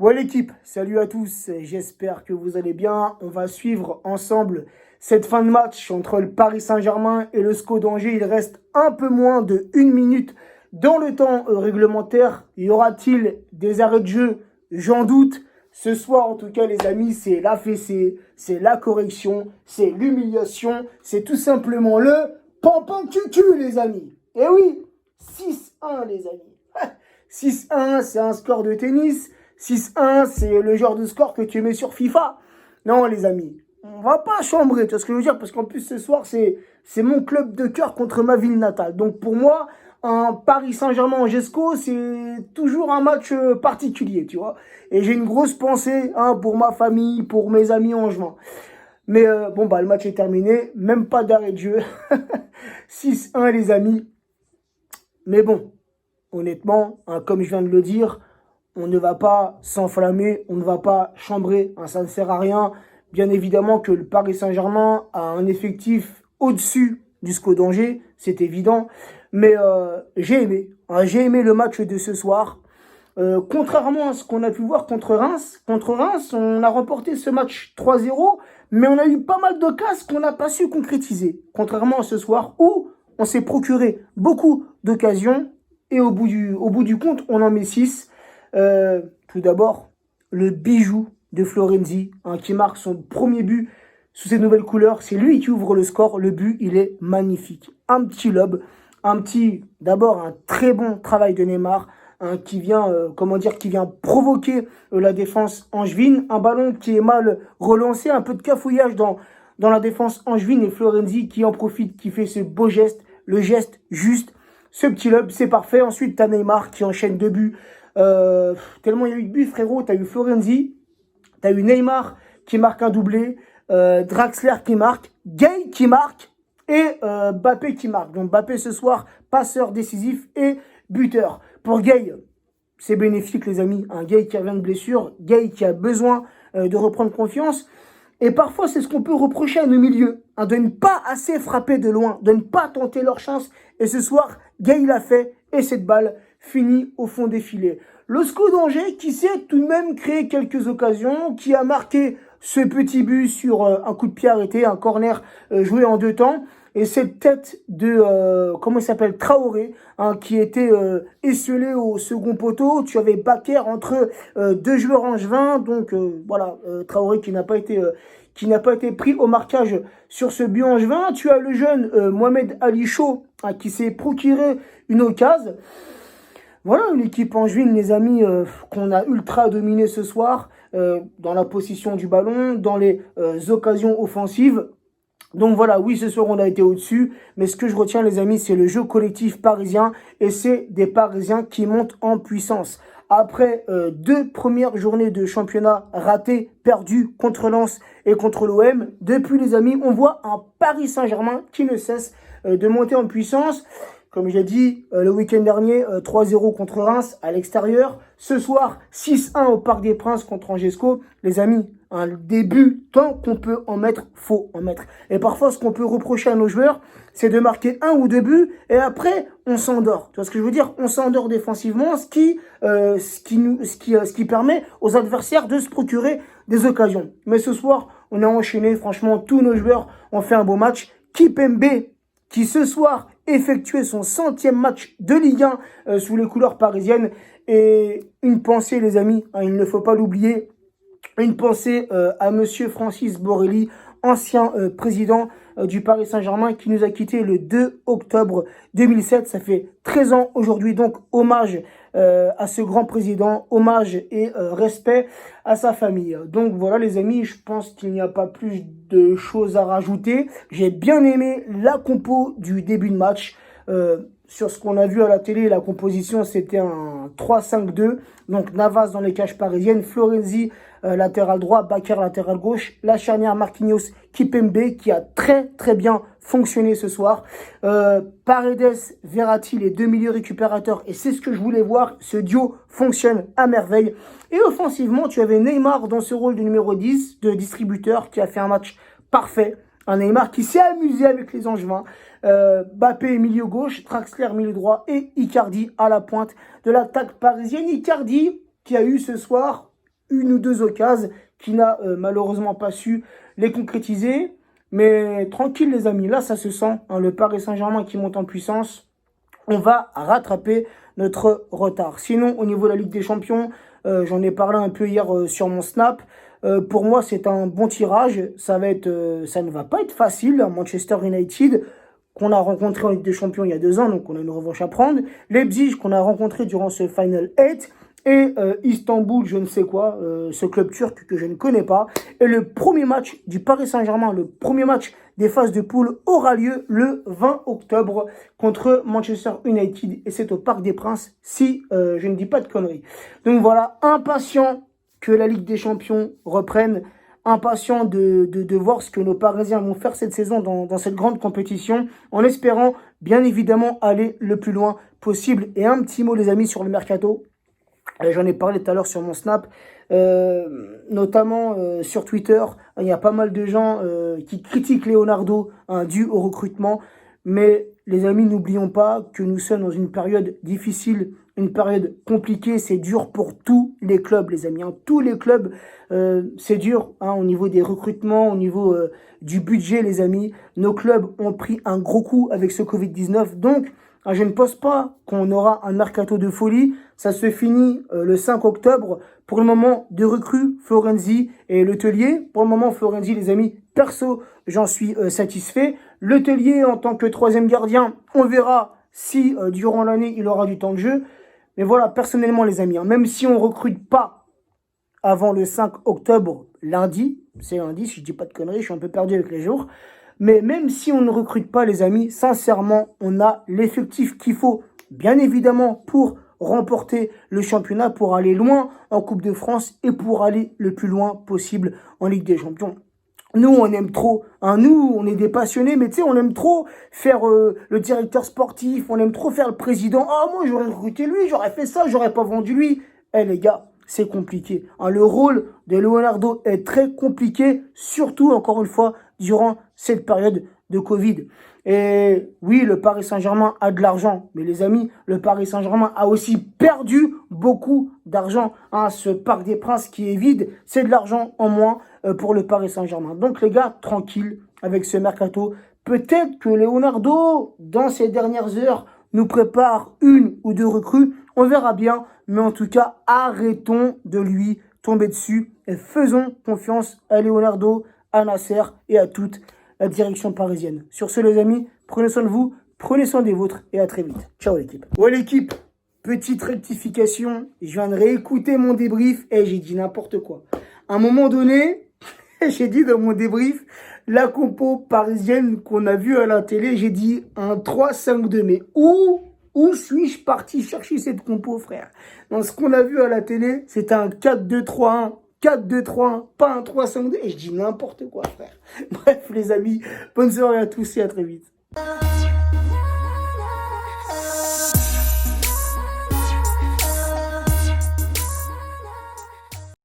Ouais l'équipe, salut à tous, j'espère que vous allez bien. On va suivre ensemble cette fin de match entre le Paris Saint-Germain et le SCO d'Angers. Il reste un peu moins de 1 minute dans le temps réglementaire. Y aura-t-il des arrêts de jeu? J'en doute. Ce soir en tout cas les amis, c'est la fessée, c'est la correction, c'est l'humiliation, c'est tout simplement le pampan cucu les amis. Et oui, 6-1 les amis. 6-1, c'est un score de tennis. 6-1, c'est le genre de score que tu mets sur FIFA. Non, les amis, on va pas chambrer, tu vois ce que je veux dire? Parce qu'en plus, ce soir, c'est mon club de cœur contre ma ville natale. Donc, pour moi, un Paris Saint-Germain-Angesco, c'est toujours un match particulier, tu vois. Et j'ai une grosse pensée pour ma famille, pour mes amis angevins. Mais bon, bah, le match est terminé. Même pas d'arrêt de jeu. 6-1, les amis. Mais bon, honnêtement, comme je viens de le dire, on ne va pas s'enflammer, on ne va pas chambrer, ça ne sert à rien. Bien évidemment que le Paris Saint-Germain a un effectif au-dessus du SCO d'Angers, c'est évident. Mais j'ai aimé le match de ce soir. Contrairement à ce qu'on a pu voir contre Reims, on a remporté ce match 3-0, mais on a eu pas mal d'occasions qu'on n'a pas su concrétiser. Contrairement à ce soir où on s'est procuré beaucoup d'occasions et au bout du compte, on en met 6. Tout d'abord, le bijou de Florenzi, qui marque son premier but sous ses nouvelles couleurs. C'est lui qui ouvre le score. Le but, il est magnifique. Un petit lob, d'abord un très bon travail de Neymar, qui vient, qui vient provoquer la défense angevine. Un ballon qui est mal relancé, un peu de cafouillage dans la défense angevine et Florenzi qui en profite, qui fait ce beau geste, le geste juste. Ce petit lob, c'est parfait. Ensuite, tu as Neymar qui enchaîne 2 buts. Tellement il y a eu de buts, frérot. Tu as eu Florenzi, tu as eu Neymar qui marque un doublé, Draxler qui marque, Gay qui marque et Mbappé qui marque. Donc Mbappé ce soir, passeur décisif et buteur. Pour Gay, c'est bénéfique les amis. Un Gay qui revient de blessure, Gay qui a besoin de reprendre confiance. Et parfois, c'est ce qu'on peut reprocher à nos milieux, de ne pas assez frapper de loin, de ne pas tenter leur chance. Et ce soir, Gay l'a fait et cette balle finit au fond des filets. Le SCO d'Angers qui sait tout de même créer quelques occasions, qui a marqué ce petit but sur un coup de pied arrêté, un corner joué en 2 temps. Et cette tête de, Traoré, qui était esselée au second poteau. Tu avais Bakker entre 2 joueurs angevins. Donc voilà, Traoré qui n'a pas été pris au marquage sur ce but angevin. Tu as le jeune Mohamed Ali Chaud qui s'est procuré une occasion. Voilà une équipe angevine, les amis, qu'on a ultra dominé ce soir dans la possession du ballon, dans les occasions offensives. Donc voilà, oui, ce soir, on a été au-dessus. Mais ce que je retiens, les amis, c'est le jeu collectif parisien. Et c'est des Parisiens qui montent en puissance. Après 2 premières journées de championnat ratées, perdues contre Lens et contre l'OM, depuis, les amis, on voit un Paris Saint-Germain qui ne cesse de monter en puissance. Comme j'ai dit, le week-end dernier, 3-0 contre Reims à l'extérieur. Ce soir, 6-1 au Parc des Princes contre Angesco. Les amis, un début, tant qu'on peut en mettre, faut en mettre. Et parfois, ce qu'on peut reprocher à nos joueurs, c'est de marquer 1 ou 2 buts et après, on s'endort. Tu vois ce que je veux dire? On s'endort défensivement, ce qui permet aux adversaires de se procurer des occasions. Mais ce soir, on a enchaîné. Franchement, tous nos joueurs ont fait un beau match. Kipembe, qui ce soir effectuait son 100e match de Ligue 1 sous les couleurs parisiennes. Et une pensée, les amis, il ne faut pas l'oublier, une pensée à monsieur Francis Borrelli, ancien président du Paris Saint-Germain, qui nous a quittés le 2 octobre 2007. Ça fait 13 ans aujourd'hui, donc hommage à ce grand président, hommage et respect à sa famille. Donc voilà les amis, je pense qu'il n'y a pas plus de choses à rajouter. J'ai bien aimé la compo du début de match. Sur ce qu'on a vu à la télé, la composition, c'était un 3-5-2. Donc Navas dans les cages parisiennes, Florenzi latéral droit, Bakker latéral gauche, la charnière Marquinhos, Kipembe qui a très très bien fonctionné ce soir. Paredes, Verratti, les 2 milieux récupérateurs, et c'est ce que je voulais voir, ce duo fonctionne à merveille. Et offensivement, tu avais Neymar dans ce rôle de numéro 10, de distributeur, qui a fait un match parfait. Un Neymar qui s'est amusé avec les Angevins. Mbappé milieu gauche, Draxler milieu droit et Icardi à la pointe de l'attaque parisienne. Icardi qui a eu ce soir une ou deux occasions, qui n'a malheureusement pas su les concrétiser. Mais tranquille les amis, là ça se sent, hein, le Paris Saint-Germain qui monte en puissance, on va rattraper notre retard. Sinon, au niveau de la Ligue des Champions, j'en ai parlé un peu hier sur mon Snap. Pour moi, c'est un bon tirage. Ça ne va pas être facile. Manchester United, qu'on a rencontré en Ligue des Champions il y a 2 ans, donc on a une revanche à prendre. Leipzig, qu'on a rencontré durant ce Final 8. Et Istanbul, je ne sais quoi, ce club turc que je ne connais pas. Et le premier match du Paris Saint-Germain, le premier match des phases de poule aura lieu le 20 octobre contre Manchester United. Et c'est au Parc des Princes, si je ne dis pas de conneries. Donc voilà, impatient que la Ligue des Champions reprenne. Impatient de voir ce que nos Parisiens vont faire cette saison dans cette grande compétition. En espérant, bien évidemment, aller le plus loin possible. Et un petit mot, les amis, sur le mercato. J'en ai parlé tout à l'heure sur mon Snap, notamment sur Twitter. Il y a pas mal de gens qui critiquent Leonardo dû au recrutement. Mais les amis, n'oublions pas que nous sommes dans une période difficile, une période compliquée. C'est dur pour tous les clubs, les amis. Tous les clubs, c'est dur au niveau des recrutements, au niveau du budget, les amis. Nos clubs ont pris un gros coup avec ce Covid-19. Donc, je ne pense pas qu'on aura un mercato de folie. Ça se finit le 5 octobre. Pour le moment, de recrues, Florenzi et Letellier. Pour le moment, Florenzi, les amis, perso, j'en suis satisfait. Letellier, en tant que 3e gardien, on verra si durant l'année, il aura du temps de jeu. Mais voilà, personnellement, les amis, même si on ne recrute pas avant le 5 octobre, lundi, c'est lundi, si je dis pas de conneries, je suis un peu perdu avec les jours. Mais même si on ne recrute pas, les amis, sincèrement, on a l'effectif qu'il faut, bien évidemment, pour remporter le championnat, pour aller loin en Coupe de France et pour aller le plus loin possible en Ligue des Champions. Nous, on aime trop, nous, on est des passionnés, mais tu sais, on aime trop faire le directeur sportif, on aime trop faire le président. Ah, moi, j'aurais recruté lui, j'aurais fait ça, j'aurais pas vendu lui. Eh les gars, c'est compliqué. Le rôle de Leonardo est très compliqué, surtout, encore une fois, durant cette période de Covid. Et oui, le Paris Saint-Germain a de l'argent. Mais les amis, le Paris Saint-Germain a aussi perdu beaucoup d'argent. Ce Parc des Princes qui est vide, c'est de l'argent en moins pour le Paris Saint-Germain. Donc les gars, tranquille avec ce mercato. Peut-être que Leonardo, dans ces dernières heures, nous prépare 1 ou 2 recrues. On verra bien. Mais en tout cas, arrêtons de lui tomber dessus. Et faisons confiance à Leonardo, à Nasser et à toute la direction parisienne. Sur ce, les amis, prenez soin de vous, prenez soin des vôtres et à très vite. Ciao l'équipe. Ouais l'équipe, petite rectification, je viens de réécouter mon débrief et j'ai dit n'importe quoi. À un moment donné, j'ai dit dans mon débrief, la compo parisienne qu'on a vue à la télé, j'ai dit un 3-5-2. Mais où suis-je parti chercher cette compo, frère? Dans ce qu'on a vu à la télé, c'était un 4-2-3-1. 4-2-3-1, pas un 3-5-2. Et je dis n'importe quoi, frère. Bref, les amis, bonne soirée à tous et à très vite.